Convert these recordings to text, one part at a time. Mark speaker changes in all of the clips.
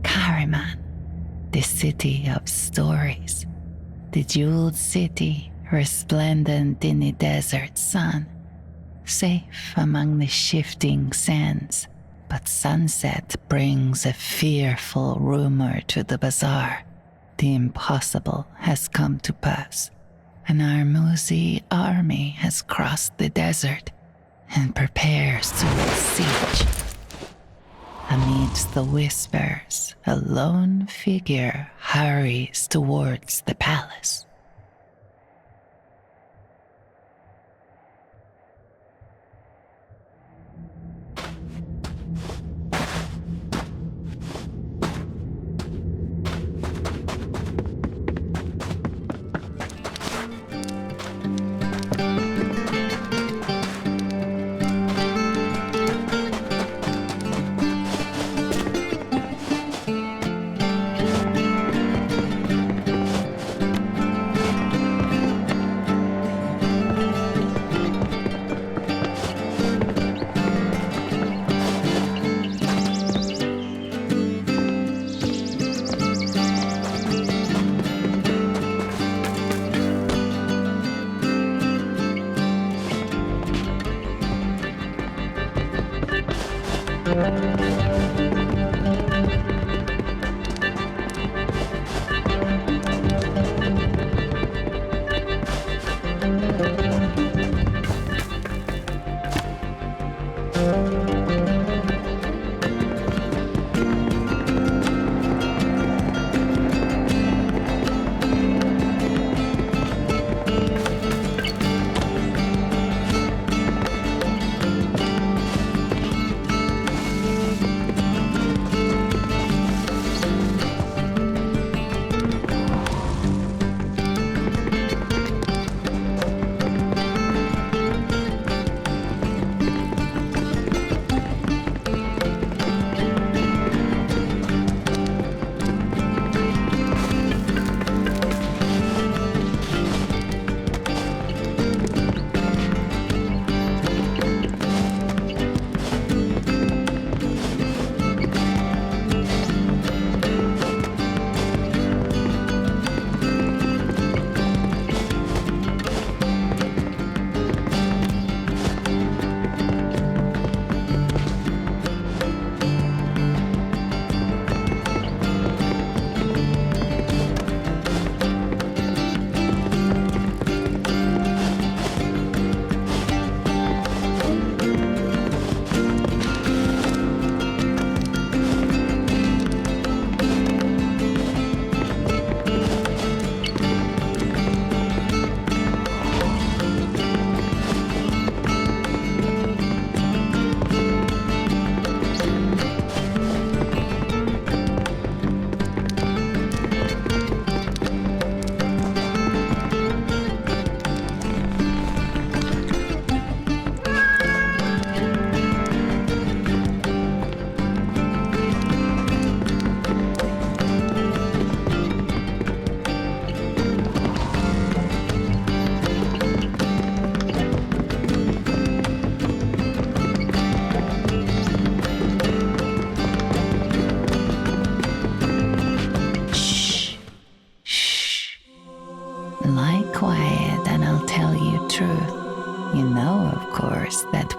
Speaker 1: Kariman, the city of stories, the jeweled city resplendent in the desert sun, safe among the shifting sands. But sunset brings a fearful rumor to the bazaar. The impossible has come to pass. An Armuzi army has crossed the desert and prepares to lay siege. Amidst the whispers, a lone figure hurries towards the palace.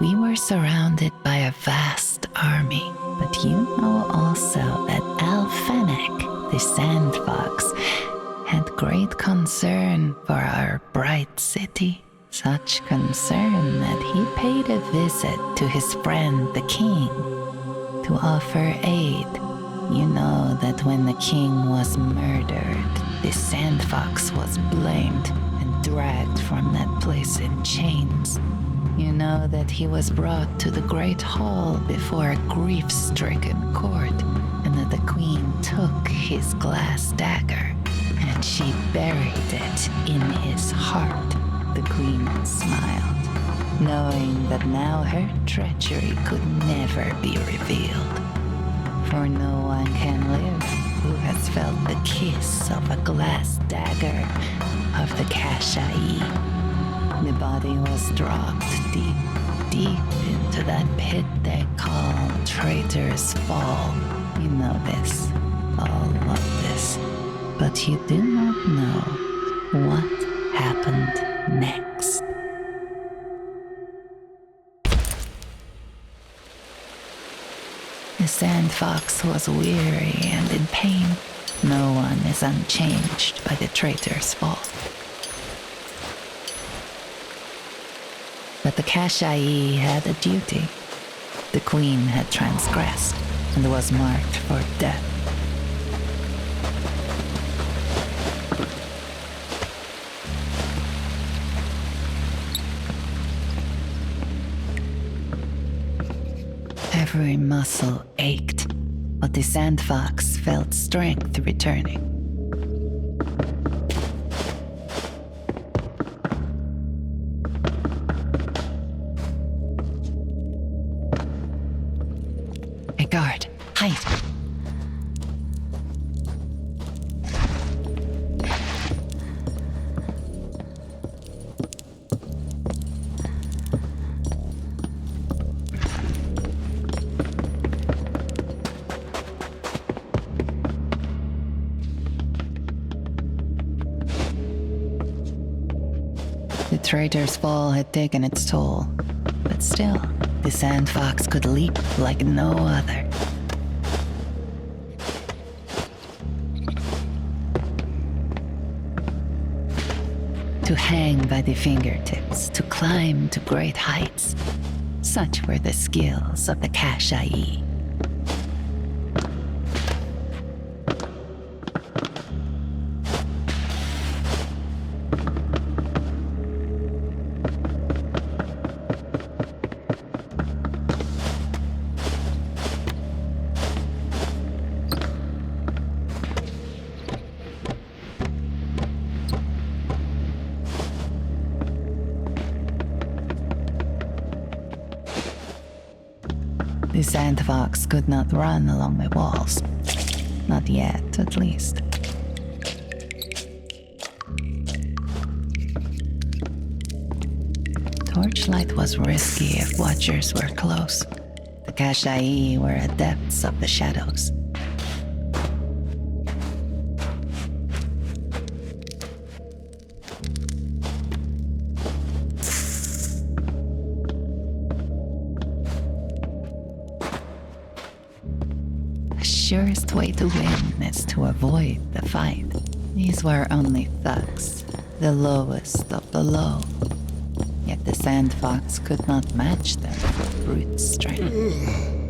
Speaker 1: We were surrounded by a vast army, but you know also that Alfenic, the Sandfox, had great concern for our bright city. Such concern that he paid a visit to his friend the king to offer aid. You know that when the king was murdered, the Sandfox was blamed and dragged from that place in chains. You know that he was brought to the great hall before a grief-stricken court, and that the queen took his glass dagger, and she buried it in his heart. The queen smiled, knowing that now her treachery could never be revealed. For no one can live who has felt the kiss of a glass dagger of the Kashai. The body was dropped deep, deep into to that pit they call Traitor's Fall. You know this, all of this, but you do not know what happened next. The Sandfox was weary and in pain. No one is unchanged by the Traitor's Fall. But the Kashai had a duty. The queen had transgressed and was marked for death. Every muscle ached, but the Sandfox felt strength returning. A guard, hide! The Traitor's Fall had taken its toll, but still, the Sandfox could leap like no other. To hang by the fingertips, to climb to great heights, such were the skills of the Kashai. The Sandfox could not run along the walls. Not yet, at least. Torchlight was risky if watchers were close. The Kashai were adepts of the shadows. Surest way to win is to avoid the fight. These were only thugs, the lowest of the low. Yet the Sandfox could not match them for brute strength.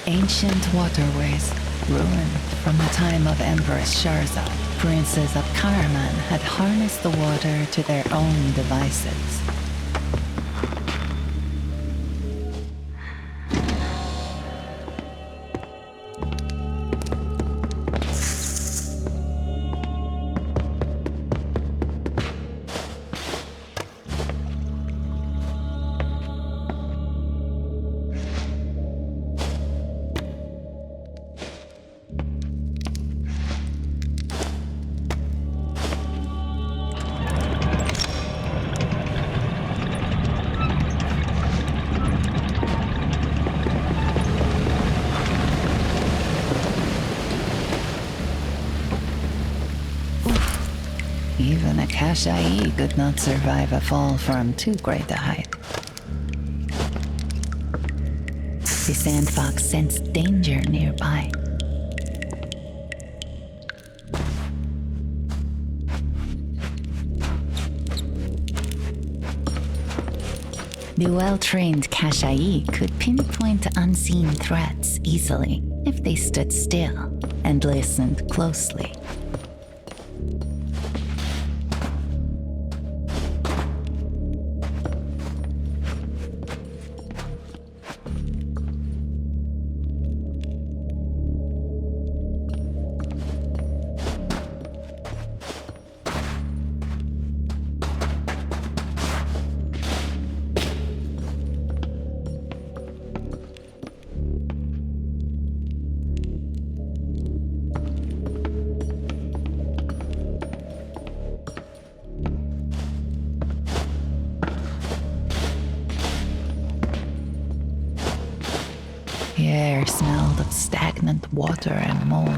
Speaker 1: Ancient waterways, ruined from the time of Empress Sharza. Princes of Karaman had harnessed the water to their own devices. Even a Kashai could not survive a fall from too great a height. The Sandfox sensed danger nearby. The well-trained Kashai could pinpoint unseen threats easily if they stood still and listened closely. air smelled of stagnant water and mold.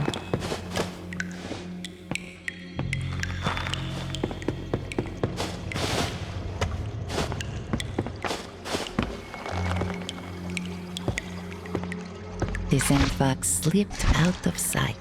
Speaker 1: The Sandfox slipped out of sight.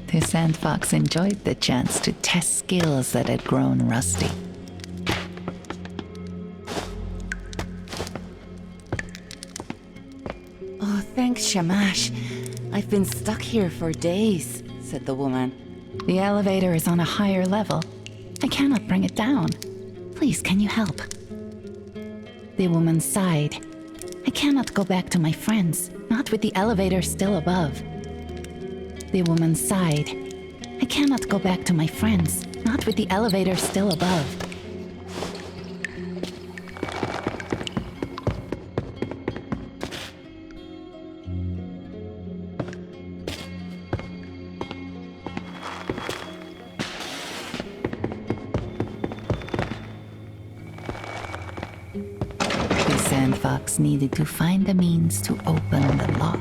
Speaker 1: The Sandfox enjoyed the chance to test skills that had grown rusty.
Speaker 2: Oh, thanks, Shamash. I've been stuck here for days, said the woman.
Speaker 1: The elevator is on a higher level. I cannot bring it down. Please, can you help? The woman sighed. I cannot go back to my friends, not with the elevator still above. The woman sighed. I cannot go back to my friends, not with the elevator still above. The Sandfox needed to find a means to open the lock.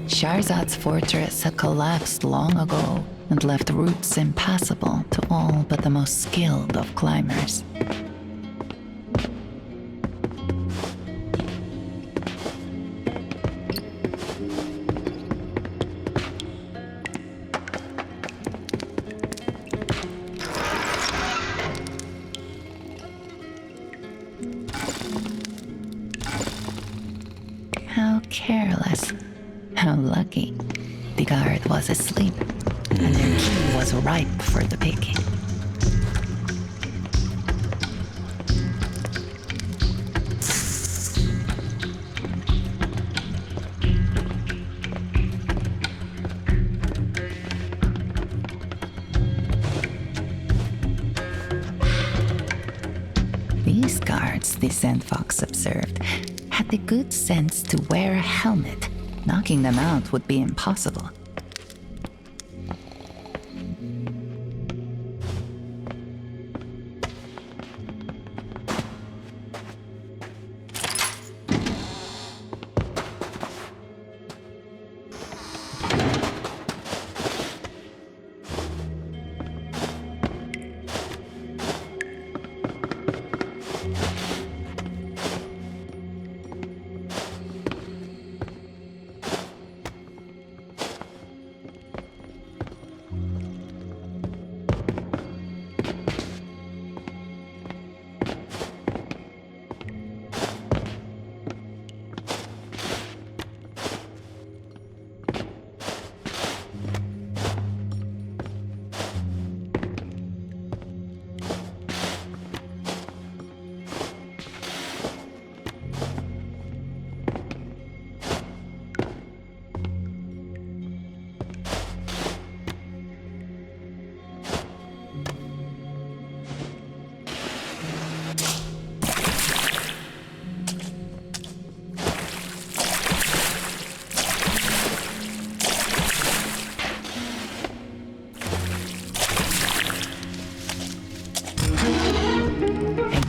Speaker 1: Sharzad's fortress had collapsed long ago and left routes impassable to all but the most skilled of climbers. How careless. How lucky. The guard was asleep, and their key was ripe for the picking. These guards, the Sandfox observed, had the good sense to wear a helmet. Knocking them out would be impossible.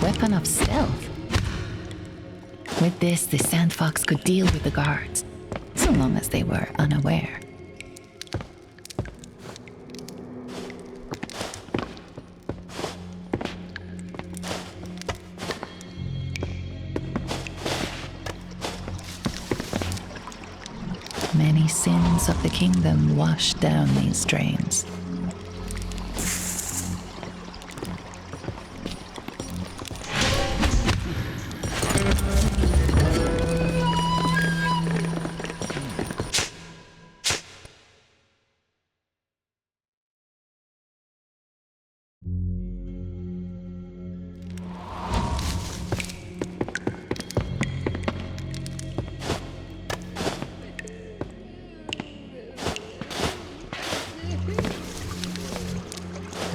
Speaker 1: Weapon of stealth. With this, the Sandfox could deal with the guards, so long as they were unaware. Many sins of the kingdom washed down these drains.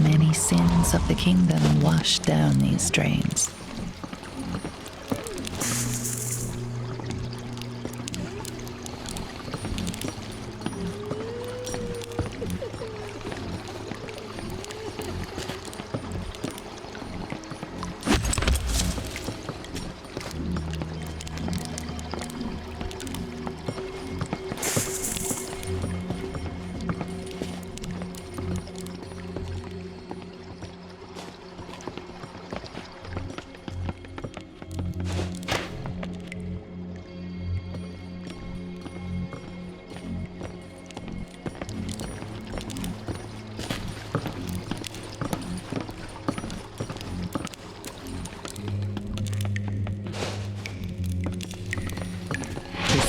Speaker 1: Many sins of the kingdom washed down these drains.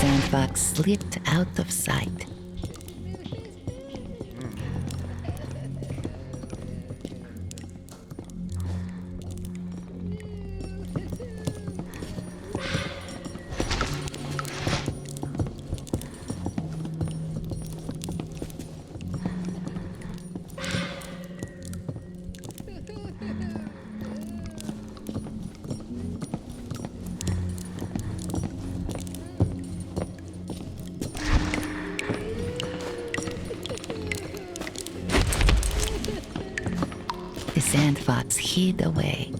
Speaker 1: Sandfox slipped out of sight. The Sandfox hid away.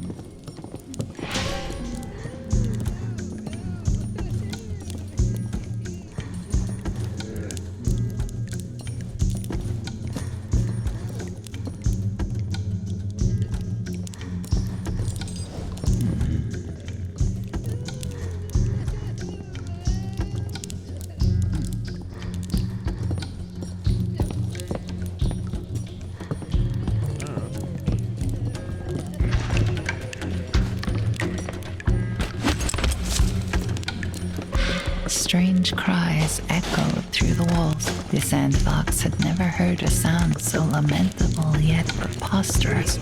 Speaker 1: Strange cries echoed through the walls. The Sandfox had never heard a sound so lamentable yet preposterous.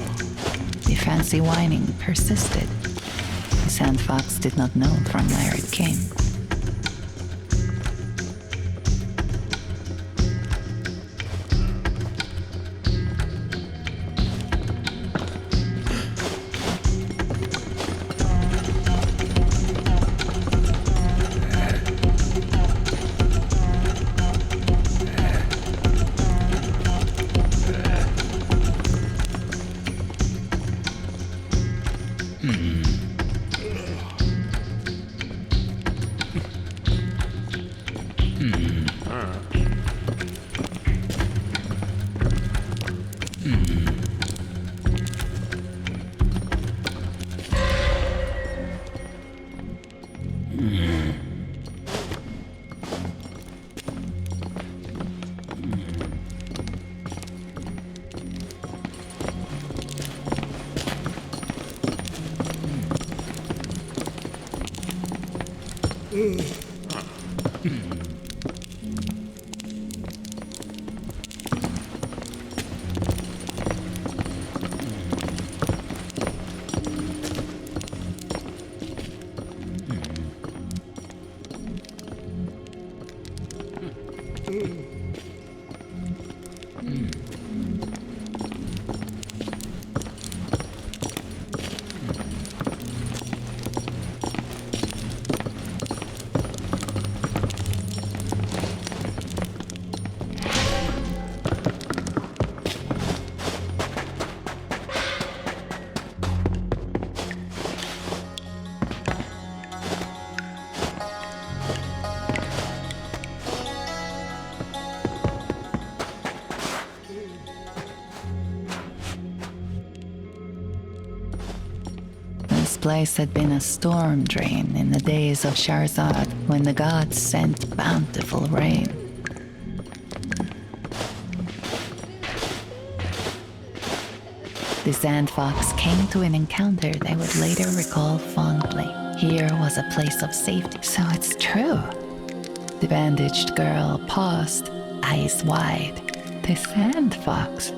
Speaker 1: The fancy whining persisted. The Sandfox did not know from where it came. This place had been a storm drain in the days of Sharzad, when the gods sent bountiful rain. The Sandfox came to an encounter they would later recall fondly. Here was a place of safety, so it's true. The bandaged girl paused, eyes wide. The Sandfox.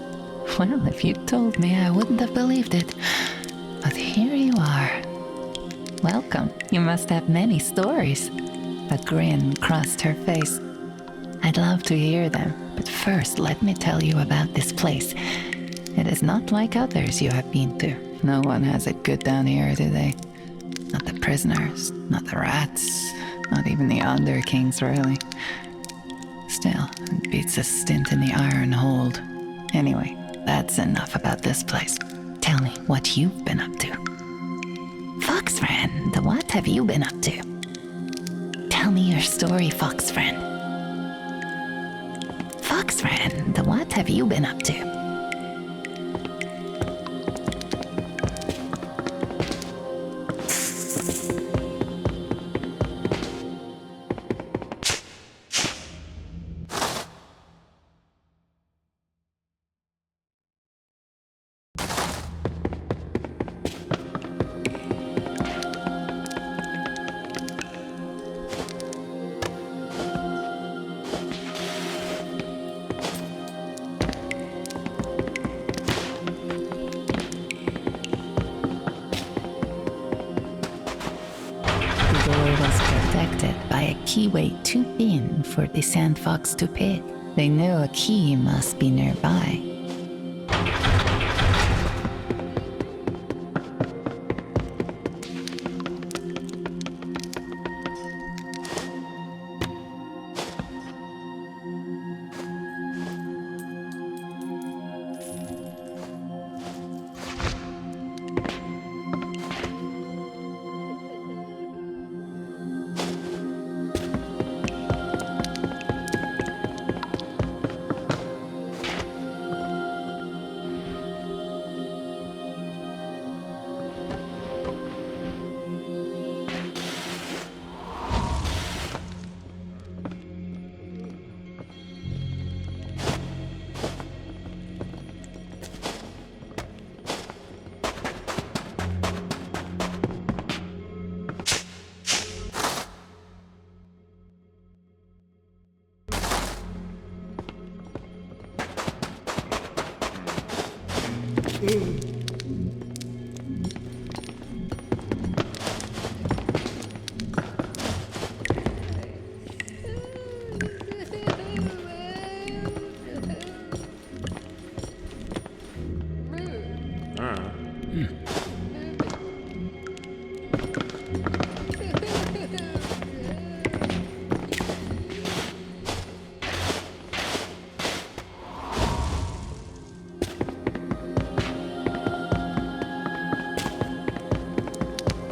Speaker 1: Well, if you told me, I wouldn't have believed it. But here you are. Welcome. You must have many stories. A grin crossed her face. I'd love to hear them, but first let me tell you about this place. It is not like others you have been to. No one has it good down here, do they? Not the prisoners, not the rats, not even the Under Kings, really. Still, it beats a stint in the iron hold. Anyway, that's enough about this place. Tell me what you've been up to. Fox friend, what have you been up to? Tell me your story, fox friend. Fox friend, what have you been up to? By a keyway too thin for the Sandfox to pick. They knew a key must be nearby.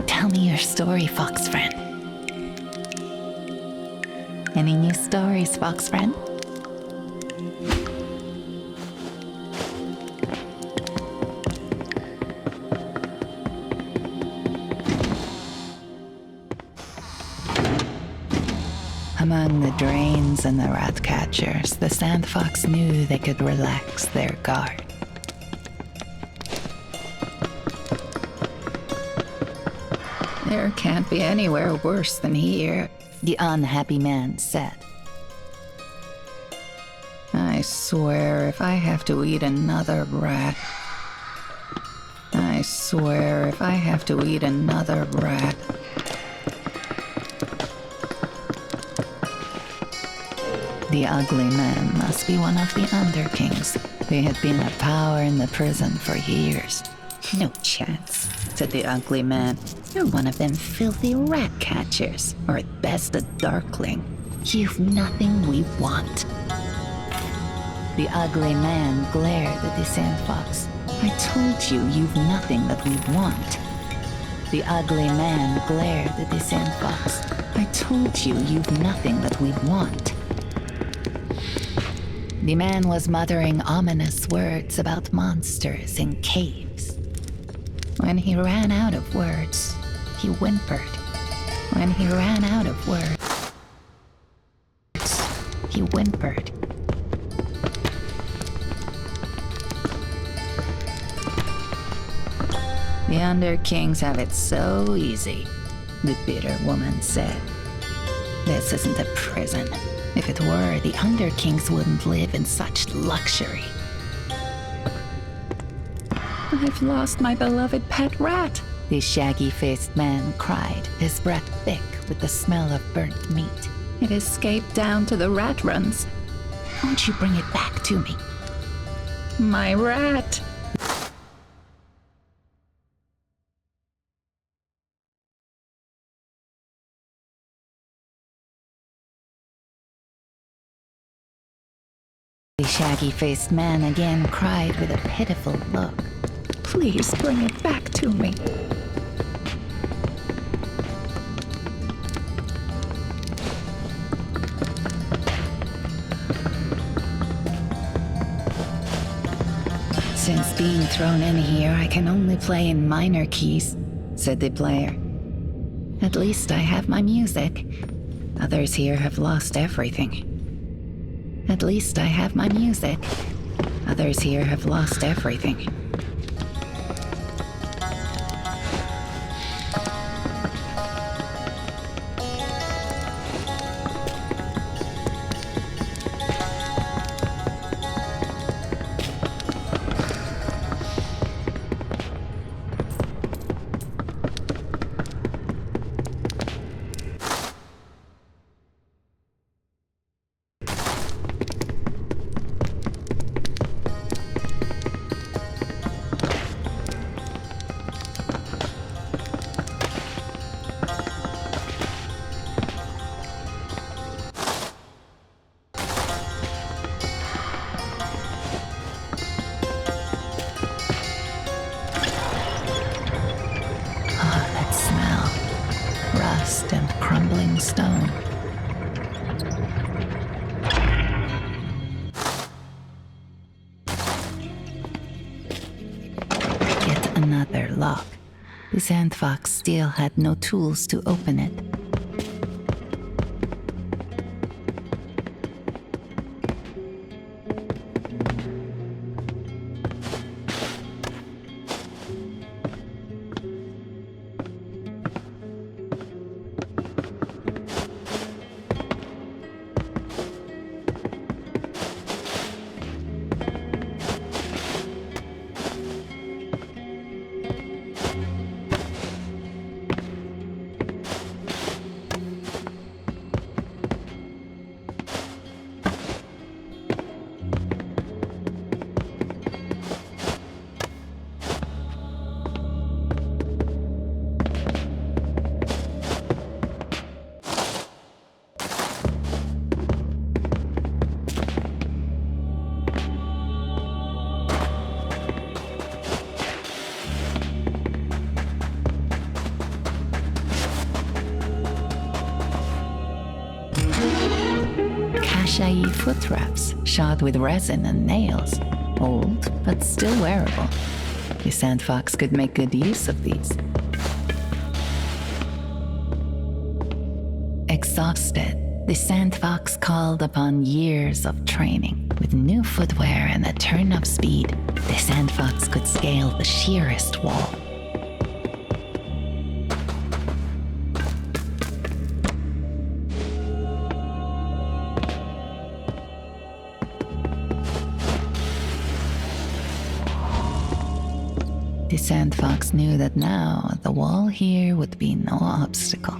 Speaker 1: Tell me your story, fox friend. Any new stories, fox friend? Among the drains and the rat catchers, the Sandfox knew they could relax their guard. There can't be anywhere worse than here, the unhappy man said. I swear if I have to eat another rat. I swear if I have to eat another rat. The ugly man must be one of the Underkings. They had been a power in the prison for years. No chance, said the ugly man. You're one of them filthy rat catchers, or at best a darkling. You've nothing we want. The ugly man glared at the Sandfox. I told you you've nothing that we want. The ugly man glared at the Sandfox. I told you you've nothing that we want. The man was muttering ominous words about monsters in caves. When he ran out of words, he whimpered. When he ran out of words, he whimpered. The Underkings have it so easy, the bitter woman said. This isn't a prison. If it were, the Underkings wouldn't live in such luxury. I've lost my beloved pet rat, the shaggy-faced man cried, his breath thick with the smell of burnt meat. It escaped down to the rat runs. Won't you bring it back to me? My rat, The shaggy-faced man again cried with a pitiful look. Please bring it back to me. Since being thrown in here, I can only play in minor keys, said the player. At least I have my music. Others here have lost everything. At least I have my music. Others here have lost everything. Rust and crumbling stone. Yet another lock. The Sandfox still had no tools to open it. Shaggy foot wraps shod with resin and nails, old but still wearable. The Sandfox could make good use of these. Exhausted, the Sandfox called upon years of training. With new footwear and a turn of speed, the Sandfox could scale the sheerest wall. The Sandfox knew that now the wall here would be no obstacle.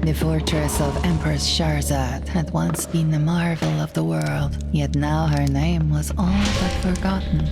Speaker 1: The fortress of Empress Sharzad had once been the marvel of the world, yet now her name was all but forgotten.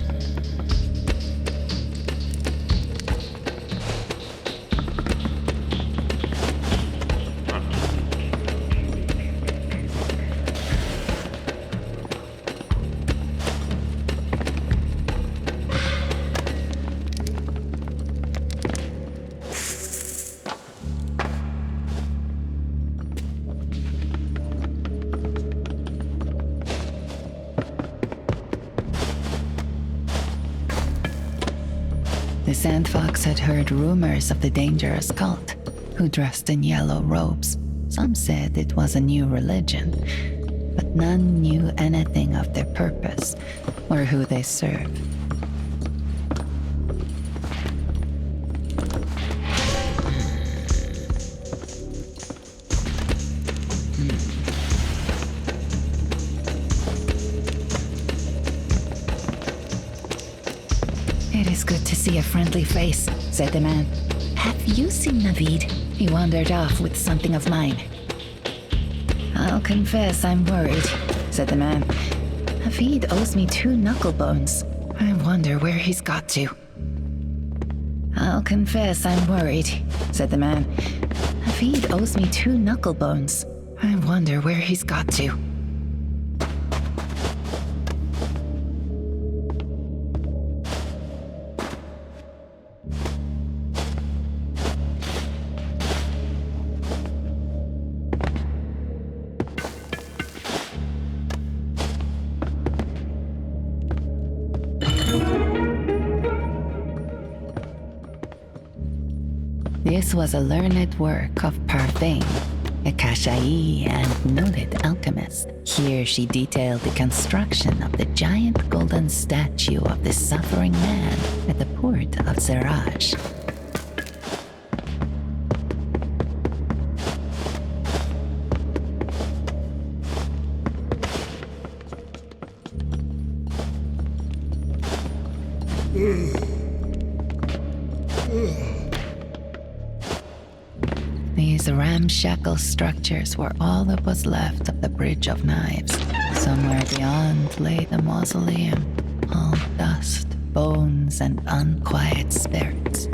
Speaker 1: The Sandfox had heard rumors of the dangerous cult, who dressed in yellow robes. Some said it was a new religion, but none knew anything of their purpose or who they served. It is good to see a friendly face, said the man. Have you seen Navid? He wandered off with something of mine. I'll confess I'm worried, said the man. Navid owes me 2 knuckle bones. I wonder where he's got to. I'll confess I'm worried, said the man. Navid owes me 2 knuckle bones. I wonder where he's got to. This was a learned work of Parvain, a Kashai and noted alchemist. Here she detailed the construction of the giant golden statue of the suffering man at the port of Zeraj. These ramshackle structures were all that was left of the Bridge of Knives. Somewhere beyond lay the mausoleum, all dust, bones, and unquiet spirits.